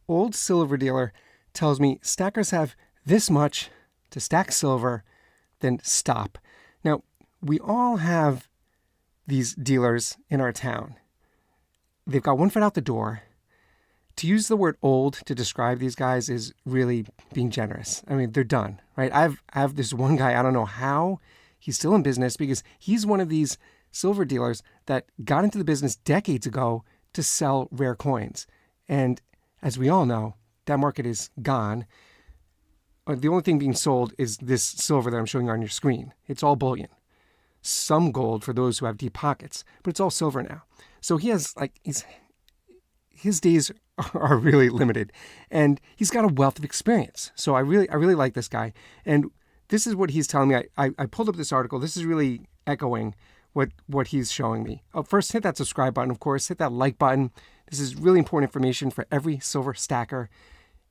old silver dealer tells me stackers have this much to stack silver, then stop. Now, we all have these dealers in our town. They've got one foot out the door. To use the word old to describe these guys is really being generous. I mean, they're done, right? I have this one guy, I don't know how he's still in business, because he's one of these silver dealers that got into the business decades ago to sell rare coins. And as we all know, that market is gone. The only thing being sold is this silver that I'm showing you on your screen. It's all bullion. Some gold for those who have deep pockets, but it's all silver now. So he has his days are really limited, and he's got a wealth of experience. So I really like this guy. And this is what he's telling me. I pulled up this article. This is really echoing what he's showing me. First, hit that subscribe button, of course. Hit that like button. This is really important information for every silver stacker.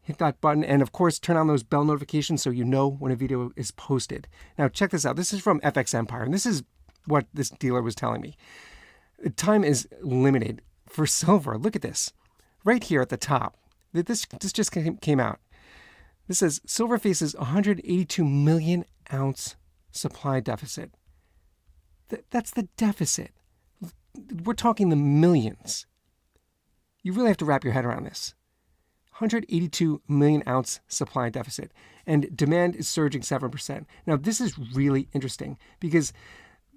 Hit that button, and of course, turn on those bell notifications so you know when a video is posted. Now, check this out. This is from FX Empire, and this is what this dealer was telling me. The time is limited for silver. Look at this. Right here at the top. This just came out. This says, silver faces 182 million ounce supply deficit. That's the deficit. We're talking the millions. You really have to wrap your head around this. 182 million ounce supply deficit, and demand is surging 7%. Now, this is really interesting because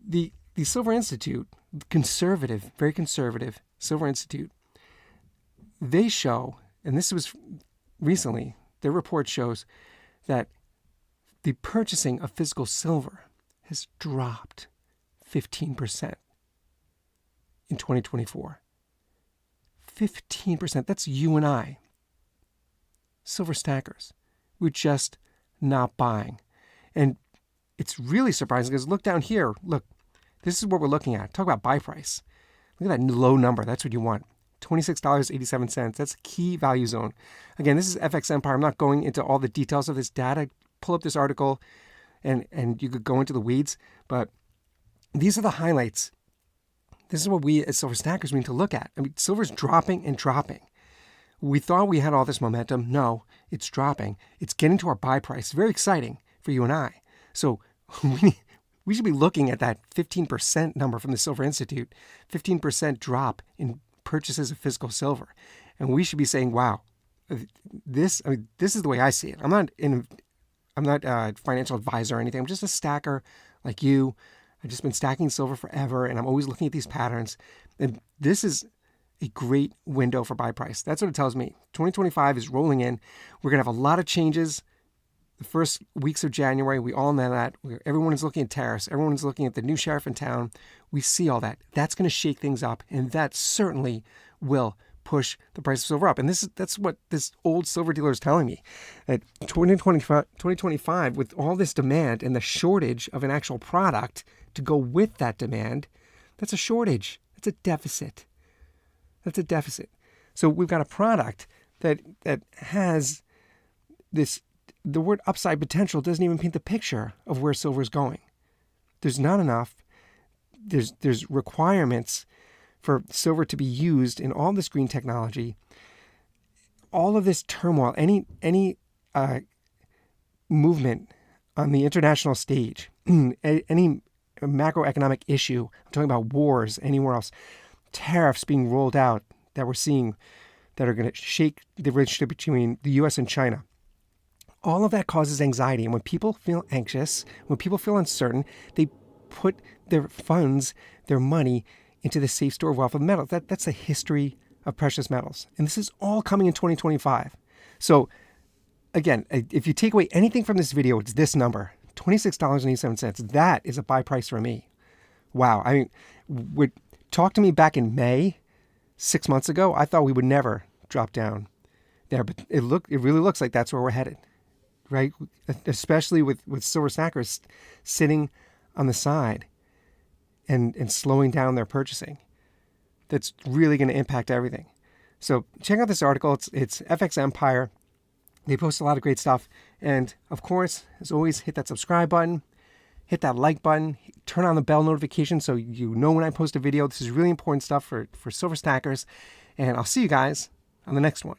the Silver Institute, conservative, very conservative Silver Institute, they show, and this was recently, their report shows that the purchasing of physical silver has dropped 15% in 2024. 15%. That's you and I. Silver stackers. We're just not buying. And it's really surprising because look down here. Look, this is what we're looking at. Talk about buy price. Look at that low number. That's what you want. $26.87. That's a key value zone. Again, this is FX Empire. I'm not going into all the details of this data. Pull up this article and you could go into the weeds. But these are the highlights. This is what we as silver stackers need to look at. I mean, silver's dropping and dropping. We thought we had all this momentum. No, it's dropping. It's getting to our buy price. It's very exciting for you and I. So we should be looking at that 15% number from the Silver Institute, 15% drop in purchases of physical silver. And we should be saying, wow, this is the way I see it. I'm not a financial advisor or anything. I'm just a stacker like you. I've just been stacking silver forever, and I'm always looking at these patterns. And this is a great window for buy price. That's what it tells me. 2025 is rolling in. We're going to have a lot of changes. The first weeks of January, we all know that. Everyone is looking at tariffs. Everyone is looking at the new sheriff in town. We see all that. That's going to shake things up, and that certainly will push the price of silver up. And that's what this old silver dealer is telling me. That 2025, with all this demand and the shortage of an actual product to go with that demand, that's a shortage. That's a deficit. That's a deficit. So we've got a product that has this. The word upside potential doesn't even paint the picture of where silver is going. There's not enough. There's requirements for silver to be used in all this green technology. All of this turmoil, any movement on the international stage, any macroeconomic issue, I'm talking about wars, anywhere else, tariffs being rolled out that we're seeing that are going to shake the relationship between the U.S. and China. All of that causes anxiety. And when people feel anxious, when people feel uncertain, they put their funds, their money into the safe store of wealth of metals. That's the history of precious metals. And this is all coming in 2025. So again, if you take away anything from this video, it's this number, $26.87. That is a buy price for me. Wow. I mean, talk to me back in May, 6 months ago, I thought we would never drop down there, but it really looks like that's where we're headed. Right? Especially with silver stackers sitting on the side and slowing down their purchasing. That's really going to impact everything. So check out this article. It's FX Empire. They post a lot of great stuff. And of course, as always, hit that subscribe button, hit that like button, turn on the bell notification so you know when I post a video. This is really important stuff for silver stackers. And I'll see you guys on the next one.